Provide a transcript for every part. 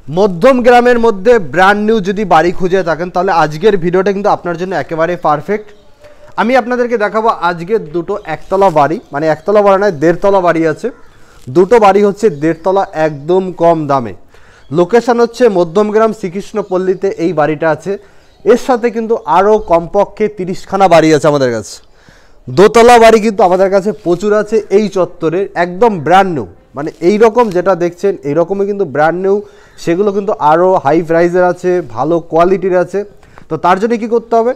মধ্যম গ্রামের মধ্যে ব্র্যান্ড নিউ যদি বাড়ি খুঁজে থাকেন তাহলে আজকের ভিডিওটা কিন্তু আপনার জন্য একেবারে পারফেক্ট। আমি আপনাদেরকে দেখাবো আজকের দুটো একতলা বাড়ি, মানে একতলা বাড়ি নয়, দেড়তলা বাড়ি আছে। দুটো বাড়ি হচ্ছে দেড়তলা, একদম কম দামে। লোকেশান হচ্ছে মধ্যমগ্রাম শ্রীকৃষ্ণপল্লীতে এই বাড়িটা আছে। এর সাথে কিন্তু আরও কমপক্ষে 30খানা বাড়ি আছে আমাদের কাছে। দোতলা বাড়ি কিন্তু আমাদের কাছে প্রচুর আছে এই চত্বরে, একদম ব্র্যান্ড নিউ, মানে এই রকম যেটা দেখছেন এইরকমই কিন্তু ব্র্যান্ড নিউ। সেগুলো কিন্তু আরও হাই প্রাইসের আছে, ভালো কোয়ালিটির আছে। তো তার জন্য কী করতে হবে,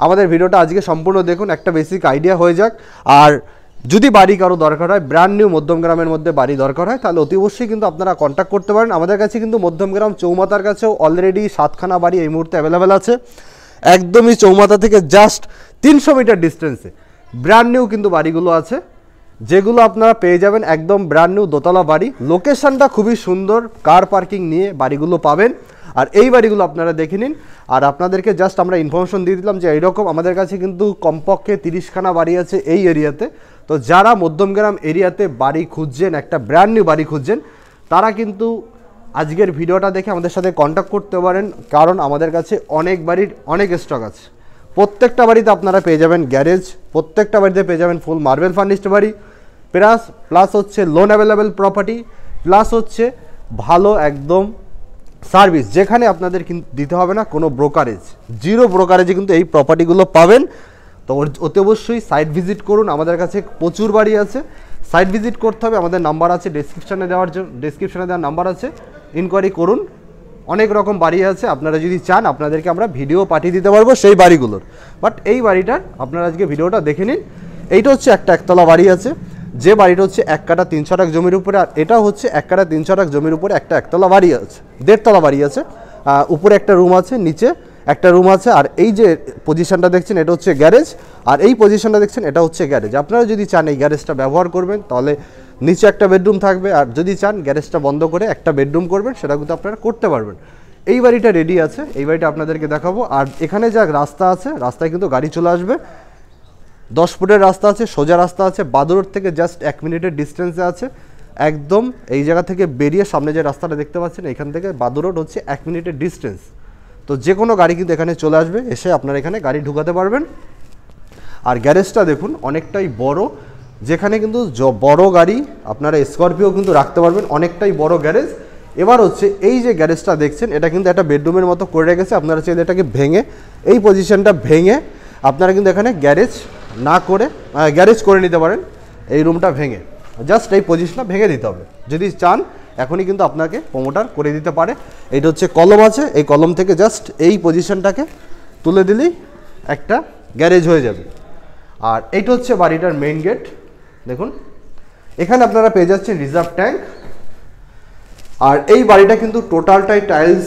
আমাদের ভিডিওটা আজকে সম্পূর্ণ দেখুন, একটা বেসিক আইডিয়া হয়ে যাক। আর যদি বাড়ি কারো দরকার হয়, ব্র্যান্ড নিউ মধ্যমগ্রামের মধ্যে বাড়ি দরকার হয়, তাহলে অতি অবশ্যই কিন্তু আপনারা কন্ট্যাক্ট করতে পারেন। আমাদের কাছে কিন্তু মধ্যমগ্রাম চৌমাথার কাছেও অলরেডি 7খানা বাড়ি এই মুহূর্তে অ্যাভেলেবেল আছে। একদমই চৌমাথা থেকে জাস্ট 300 মিটার ডিস্টেন্সে ব্র্যান্ড নিউ কিন্তু বাড়িগুলো আছে, যেগুলো আপনারা পেয়ে যাবেন একদম ব্র্যান্ড নিউ দোতলা বাড়ি। লোকেশনটা খুবই সুন্দর, কার পার্কিং নিয়ে বাড়িগুলো পাবেন। আর এই বাড়িগুলো আপনারা দেখে নিন। আর আপনাদেরকে জাস্ট আমরা ইনফরমেশন দিয়ে দিলাম যে এইরকম আমাদের কাছে কিন্তু কমপক্ষে 30খানা বাড়ি আছে এই এরিয়াতে। তো যারা মধ্যমগ্রাম এরিয়াতে বাড়ি খুঁজছেন, একটা ব্র্যান্ড নিউ বাড়ি খুঁজছেন, তারা কিন্তু আজকের ভিডিওটা দেখে আমাদের সাথে কন্ট্যাক্ট করতে পারেন, কারণ আমাদের কাছে অনেক বাড়ির অনেক স্টক আছে। প্রত্যেকটা বাড়িতে আপনারা পেয়ে যাবেন গ্যারেজ, প্রত্যেকটা বাড়িতে পেয়ে যাবেন ফুল মার্বেল ফার্নিশড বাড়ি, প্লাস হচ্ছে লোন অ্যাভেলেবেল প্রপার্টি, প্লাস হচ্ছে ভালো একদম সার্ভিস, যেখানে আপনাদের কিন্তু দিতে হবে না কোনো ব্রোকারেজ, জিরো ব্রোকারেজে কিন্তু এই প্রপার্টিগুলো পাবেন। তো অতি অবশ্যই সাইট ভিজিট করুন, আমাদের কাছে প্রচুর বাড়ি আছে। সাইট ভিজিট করতে হবে, আমাদের নাম্বার আছে ডেসক্রিপশানে দেওয়ার নাম্বার আছে, ইনকোয়ারি করুন। অনেক রকম বাড়ি আছে, আপনারা যদি চান আপনাদেরকে আমরা ভিডিও পাঠিয়ে দিতে পারবো সেই বাড়িগুলোর। বাট এই বাড়িটার আপনারা আজকে ভিডিওটা দেখে নিন। এইটা হচ্ছে একটা একতলা বাড়ি আছে, যে বাড়িটা হচ্ছে 1 কাঠা 3 ছটাক জমির উপরে। আর এটা হচ্ছে 1 কাঠা 3 ছটাক জমির উপরে একটা একতলা বাড়ি আছে, দেড়তলা বাড়ি আছে। উপরে একটা রুম আছে, নিচে একটা রুম আছে। আর এই যে পজিশনটা দেখছেন এটা হচ্ছে গ্যারেজ, আর এই পজিশনটা দেখছেন এটা হচ্ছে গ্যারেজ। আপনারা যদি চান এই গ্যারেজটা ব্যবহার করবেন তাহলে নিচে একটা বেডরুম থাকবে, আর যদি চান গ্যারেজটা বন্ধ করে একটা বেডরুম করবেন, সেটা কিন্তু আপনারা করতে পারবেন। এই বাড়িটা রেডি আছে, এই বাড়িটা আপনাদেরকে দেখাবো। আর এখানে যা রাস্তা আছে, রাস্তায় কিন্তু গাড়ি চলে আসবে। 10 ফুটের রাস্তা আছে, সোজা রাস্তা আছে, বাদুরোড থেকে জাস্ট 1 মিনিটের ডিস্টেন্সে আছে। একদম এই জায়গা থেকে বেরিয়ে সামনে যে রাস্তাটা দেখতে পাচ্ছেন, এখান থেকে বাদুরোড হচ্ছে 1 মিনিটের ডিস্টেন্স। তো যে কোনো গাড়ি কিন্তু এখানে চলে আসবে, এসে আপনারা এখানে গাড়ি ঢুকাতে পারবেন। আর গ্যারেজটা দেখুন অনেকটাই বড়, যেখানে কিন্তু বড় গাড়ি আপনারা স্করপিও কিন্তু রাখতে পারবেন, অনেকটাই বড় গ্যারেজ। এবার হচ্ছে এই যে গ্যারেজটা দেখছেন, এটা কিন্তু একটা বেডরুমের মতো করে রেখেছে। আপনারা চাইলে এটাকে ভেঙে, এই পজিশনটা ভেঙে আপনারা কিন্তু এখানে গ্যারেজ না করে গ্যারেজ করে নিতে পারেন। এই রুমটা ভেঙে জাস্ট এই পজিশনটা ভেঙে দিতে হবে, যদি চান এখনই কিন্তু আপনাকে প্রমোটার করে দিতে পারে। এইটা হচ্ছে কলম আছে, এই কলম থেকে জাস্ট এই পজিশনটাকে তুলে দিলেই একটা গ্যারেজ হয়ে যাবে। আর এইটা হচ্ছে বাড়িটার মেইন গেট। দেখুন এখানে আপনারা পেয়ে যাচ্ছেন রিজার্ভ ট্যাঙ্ক। আর এই বাড়িটা কিন্তু টোটালটাই টাইলস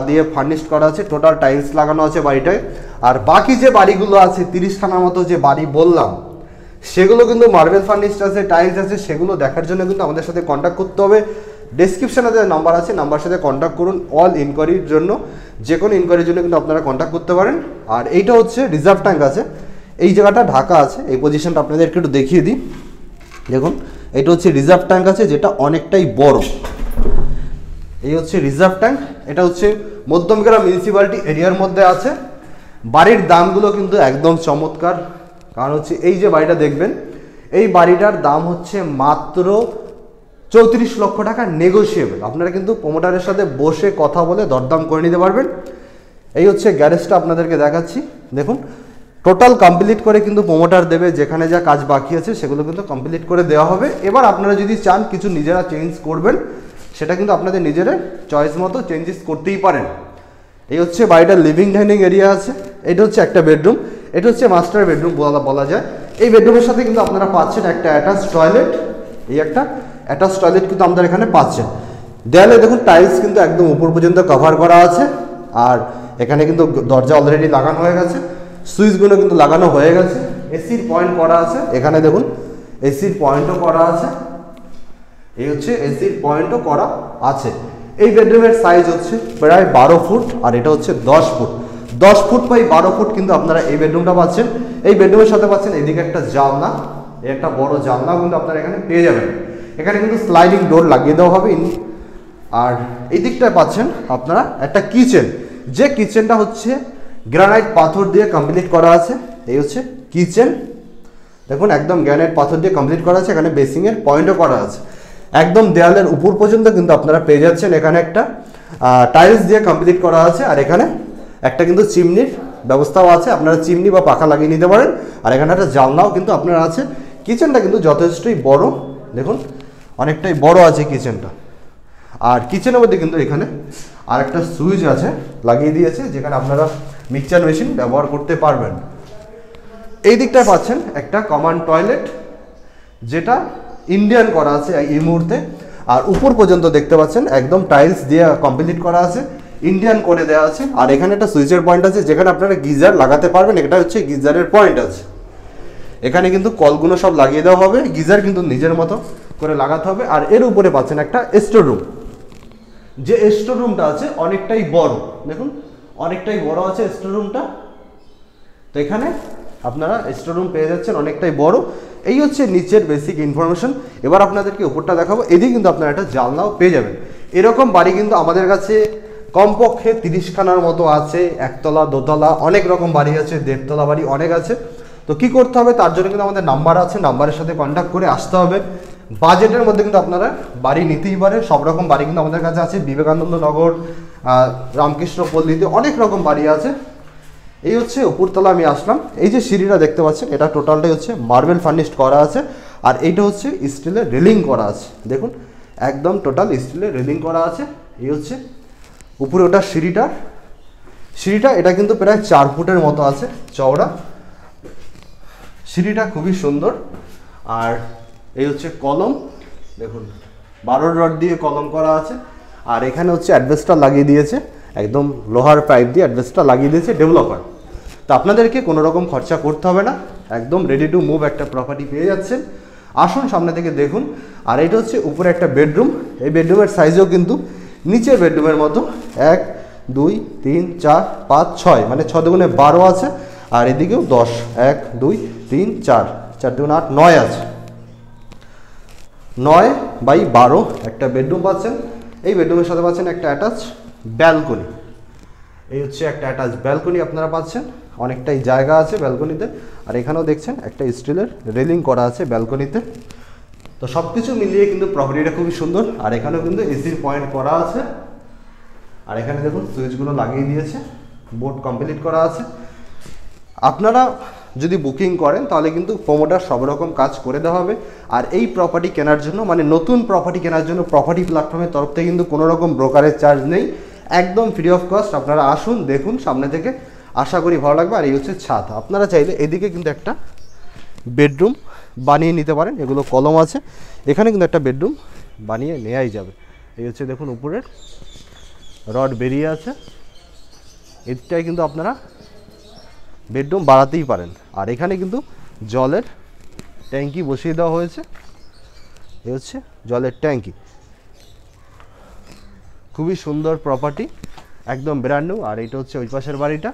দিয়ে ফার্নিশড করা আছে, টোটাল টাইলস লাগানো আছে বাড়িটায়। আর বাকি যে বাড়িগুলো আছে 30খানার মতো যে বাড়ি বললাম, সেগুলো কিন্তু মার্বেল ফার্নিশড আছে, টাইলস আছে। সেগুলো দেখার জন্য কিন্তু আমাদের সাথে কন্ট্যাক্ট করতে হবে। ডেসক্রিপশনে যে নাম্বার আছে, নাম্বার সাথে কন্ট্যাক্ট করুন অল ইনকোয়ারির জন্য, যে কোনো ইনকোয়ারির জন্য কিন্তু আপনারা কন্ট্যাক্ট করতে পারেন। আর এইটা হচ্ছে রিজার্ভ ট্যাঙ্ক আছে, এই জায়গাটা ঢাকা আছে। এই পজিশনটা আপনাদেরকে একটু দেখিয়ে দিই। দেখুন এটা হচ্ছে রিজার্ভ ট্যাঙ্ক আছে, যেটা অনেকটাই বড়। এই হচ্ছে রিজার্ভ ট্যাঙ্ক, এটা হচ্ছে মধ্যমগ্রাম মিউনিসিপ্যালিটি এরিয়ার মধ্যে আছে। বাড়ির দামগুলো কিন্তু একদম চমৎকার, কারণ হচ্ছে এই যে বাড়িটা দেখবেন, এই বাড়িটার দাম হচ্ছে মাত্র 34 লক্ষ টাকা নেগোশিয়েবল। আপনারা কিন্তু প্রমোটারের সাথে বসে কথা বলে দরদাম করে নিতে পারবেন। এই হচ্ছে গ্যারেজটা আপনাদেরকে দেখাচ্ছি। দেখুন টোটাল কমপ্লিট করে কিন্তু প্রমোটার দেবে, যেখানে যা কাজ বাকি আছে সেগুলো কিন্তু কমপ্লিট করে দেওয়া হবে। এবার আপনারা যদি চান কিছু নিজেরা চেঞ্জ করবেন, সেটা কিন্তু আপনাদের নিজেরা চয়েস মতো চেঞ্জেস করতেই পারেন। এই হচ্ছে বাড়িটার লিভিং ডাইনিং এরিয়া আছে। এটা হচ্ছে একটা বেডরুম, এটা হচ্ছে মাস্টার বেডরুম বলা যায়। এই বেডরুমের সাথে কিন্তু আপনারা পাচ্ছেন একটা অ্যাটাচ টয়লেট, এই একটা অ্যাটাচ টয়লেট কিন্তু আপনারা এখানে পাচ্ছেন। দেয়ালে দেখুন টাইলস কিন্তু একদম উপর পর্যন্ত কভার করা আছে। আর এখানে কিন্তু দরজা অলরেডি লাগানো হয়ে গেছে, সুইচগুলো কিন্তু লাগানো হয়ে গেছে। এসির পয়েন্ট করা আছে, এখানে দেখুন এসির পয়েন্টও করা আছে। এই হচ্ছে এসির পয়েন্টও করা আছে। এই বেডরুমের সাইজ হচ্ছে প্রায় 12 ফুট, আর এটা হচ্ছে 10 ফুট। 10 ফুট বাই 12 ফুট কিন্তু আপনারা এই বেডরুমটা পাচ্ছেন। এই বেডরুমের সাথে পাচ্ছেন এদিকে একটা জানলা, একটা বড় জানলা কিন্তু আপনারা এখানে পেয়ে যাবেন। এখানে কিন্তু স্লাইডিং ডোর লাগিয়ে দেওয়া হবে। আর এই দিকটায় পাচ্ছেন আপনারা একটা কিচেন, যে কিচেনটা হচ্ছে গ্রানাইট পাথর দিয়ে কমপ্লিট করা আছে। এই হচ্ছে কিচেন, দেখুন একদম গ্রানাইট পাথর দিয়ে কমপ্লিট করা আছে। এখানে বেসিংয়ের পয়েন্টও করা আছে, একদম দেওয়ালের উপর পর্যন্ত কিন্তু আপনারা পেয়ে যাচ্ছেন। এখানে একটা টাইলস দিয়ে কমপ্লিট করা আছে, আর এখানে একটা কিন্তু চিমনির ব্যবস্থাও আছে, আপনারা চিমনি বা পাখা লাগিয়ে নিতে পারেন। আর এখানে একটা জানলাও কিন্তু আপনার আছে। কিচেনটা কিন্তু যথেষ্টই বড়, দেখুন অনেকটাই বড় আছে কিচেনটা। আর কিচেনের মধ্যে কিন্তু এখানে আর একটা সুইচ আছে লাগিয়ে দিয়েছে, যেখানে আপনারা মিক্সচার মেশিন ব্যবহার করতে পারবেন। এই দিকটায় পাচ্ছেন একটা কমন টয়লেট, যেটা ইন্ডিয়ান করা আছে এই মুহূর্তে। আর উপর পর্যন্ত দেখতে পাচ্ছেন একদম টাইলস দিয়ে কমপ্লিট করা আছে, ইন্ডিয়ান করে দেওয়া আছে। আর এখানে একটা সুইচের পয়েন্ট আছে, যেখানে আপনারা গিজার লাগাতে পারবেন। এটা হচ্ছে গিজারের পয়েন্ট আছে, এখানে কিন্তু কলগুলো সব লাগিয়ে দেওয়া হবে, গিজার কিন্তু নিজের মতো করে লাগাতে হবে। আর এর উপরে পাচ্ছেন একটা স্টোর রুম, যে স্টোর রুমটা আছে অনেকটাই বড়, দেখুন অনেকটাই বড় আছে স্টোর রুমটা। তো এখানে আপনারা স্টোর রুম পেয়ে যাচ্ছেন অনেকটাই বড়। এই হচ্ছে নিচের বেসিক ইনফরমেশন। এবার আপনাদেরকে উপরটা দেখাবো, এদিকে কিন্তু আপনারা একটা জানলাও পেয়ে যাবেন। এরকম বাড়ি কিন্তু আমাদের কাছে কমপক্ষে 30খানার মতো আছে, একতলা দোতলা অনেক রকম বাড়ি আছে, 1.5 তলা বাড়ি অনেক আছে। তো কি করতে হবে, তার জন্য কিন্তু আমাদের নাম্বার আছে, নাম্বারের সাথে কন্ট্যাক্ট করে আসতে হবে। বাজেটের মধ্যে কিন্তু আপনারা বাড়ি নিতেই পারে, সব রকম বাড়ি কিন্তু আমাদের কাছে আছে। বিবেকানন্দ নগর, রামকৃষ্ণ পল্লীতে অনেক রকম বাড়ি আছে। এই হচ্ছে উপরতলা আমি আসলাম। এই যে সিঁড়িটা দেখতে পাচ্ছেন, এটা টোটালটাই হচ্ছে মার্বেল ফার্নিশড করা আছে। আর এইটা হচ্ছে স্টিলের রেলিং করা আছে, দেখুন একদম টোটাল স্টিলের রেলিং করা আছে। এই হচ্ছে উপরে ওটা সিঁড়িটা এটা কিন্তু প্রায় 4 ফুটের মতো আছে চওড়া। সিঁড়িটা খুবই সুন্দর। আর এই হচ্ছে কলম, দেখুন 12 রড দিয়ে কলম করা আছে। আর এখানে হচ্ছে অ্যাডভেস্টার লাগিয়ে দিয়েছে, একদম লোহার পাইপ দিয়ে অ্যাডভেস্টার লাগিয়ে দিয়েছে ডেভেলপার। তো আপনাদেরকে কোনো রকম খরচা করতে হবে না, একদম রেডি টু মুভ একটা প্রপার্টি পেয়ে যাচ্ছেন। আসুন সামনে থেকে দেখুন। আর এটা হচ্ছে উপরে একটা বেডরুম, এই বেডরুমের সাইজও কিন্তু নিচের বেডরুমের মতো 1 2 3 4 5 6, মানে 6 দুগুণে 12 আছে। আর এদিকেও 10, 1 2 3 4, 4 দুগুণে 8 9 আছে, 9/12 একটা বেডরুম পাচ্ছেন। এই বেডরুমের সাথে পাচ্ছেন একটা অ্যাটাচ ব্যালকনি। এই হচ্ছে একটা অ্যাটাচ ব্যালকনি আপনারা পাচ্ছেন, অনেকটাই জায়গা আছে ব্যালকনিতে। আর এখানেও দেখছেন একটা স্টিলের রেলিং করা আছে ব্যালকনিতে। তো সব কিছু মিলিয়ে কিন্তু প্রপার্টিটা খুবই সুন্দর। আর এখানেও কিন্তু এসির পয়েন্ট করা আছে। আর এখানে দেখুন সুইচগুলো লাগিয়ে দিয়েছে, বোর্ড কমপ্লিট করা আছে। আপনারা যদি বুকিং করেন তাহলে কিন্তু প্রোমোটার সব রকম কাজ করে দেওয়া হবে। আর এই প্রপার্টি কেনার জন্য, মানে নতুন প্রপার্টি কেনার জন্য প্রপার্টি প্ল্যাটফর্মের তরফ থেকে কিন্তু কোনো রকম ব্রোকারেজ চার্জ নেই, একদম ফ্রি অফ কস্ট। আপনারা আসুন, দেখুন সামনে থেকে, আশা করি ভালো লাগবে। আর এই হচ্ছে ছাদ, আপনারা চাইলে এদিকে কিন্তু একটা বেডরুম বানিয়ে নিতে পারেন, এগুলো কলম আছে। এখানে কিন্তু একটা বেডরুম বানিয়ে নেওয়াই যাবে। এই হচ্ছে দেখুন উপরের রড বেরিয়ে আছে, এটাই কিন্তু আপনারা বেডরুম বাড়াতেই পারেন। আর এখানে কিন্তু জলের ট্যাঙ্কি বসিয়ে দেওয়া হয়েছে, এই হচ্ছে জলের ট্যাঙ্কি। খুবই সুন্দর প্রপার্টি, একদম ব্র্যান্ড নিউ। আর এইটা হচ্ছে ওই পাশের বাড়িটা।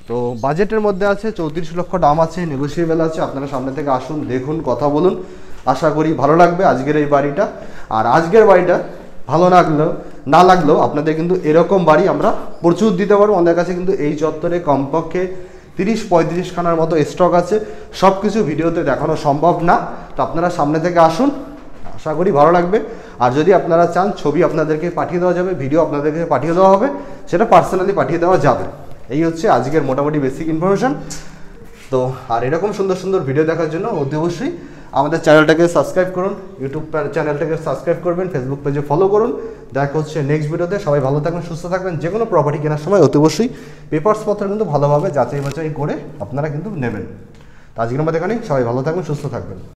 তো বাজেটের মধ্যে আছে, 34 লক্ষ দাম আছে, নেগোসিয়েবল আছে। আপনারা সামনে থেকে আসুন, দেখুন, কথা বলুন, আশা করি ভালো লাগবে আজকের এই বাড়িটা। আর আজকের বাড়িটা ভালো না লাগলেও আপনাদের কিন্তু এরকম বাড়ি আমরা প্রচুর দিতে পারবো। আমাদের কাছে কিন্তু এই চত্বরে কমপক্ষে 30-35 খানার মতো স্টক আছে। সব কিছু ভিডিওতে দেখানো সম্ভব না, তো আপনারা সামনে থেকে আসুন, আশা করি ভালো লাগবে। আর যদি আপনারা চান ছবি আপনাদেরকে পাঠিয়ে দেওয়া যাবে, ভিডিও আপনাদেরকে পাঠিয়ে দেওয়া হবে, সেটা পার্সোনালি পাঠিয়ে দেওয়া যাবে। এই হচ্ছে আজকের মোটামুটি বেসিক ইনফরমেশন। তো আর এরকম সুন্দর সুন্দর ভিডিও দেখার জন্য অতি অবশ্যই আমাদের চ্যানেলটাকে সাবস্ক্রাইব করুন, ইউটিউব চ্যানেলটাকে সাবস্ক্রাইব করবেন, ফেসবুক পেজে ফলো করুন। দেখা হচ্ছে নেক্সট ভিডিওতে। সবাই ভালো থাকবেন, সুস্থ থাকবেন। যে কোনো প্রপার্টি কেনার সময় অতি অবশ্যই পেপারসপত্র কিন্তু ভালোভাবে যাচাই বাছাই করে আপনারা কিন্তু নেবেন। তো আজকের মধ্যে এখানেই, সবাই ভালো থাকবেন, সুস্থ থাকবেন।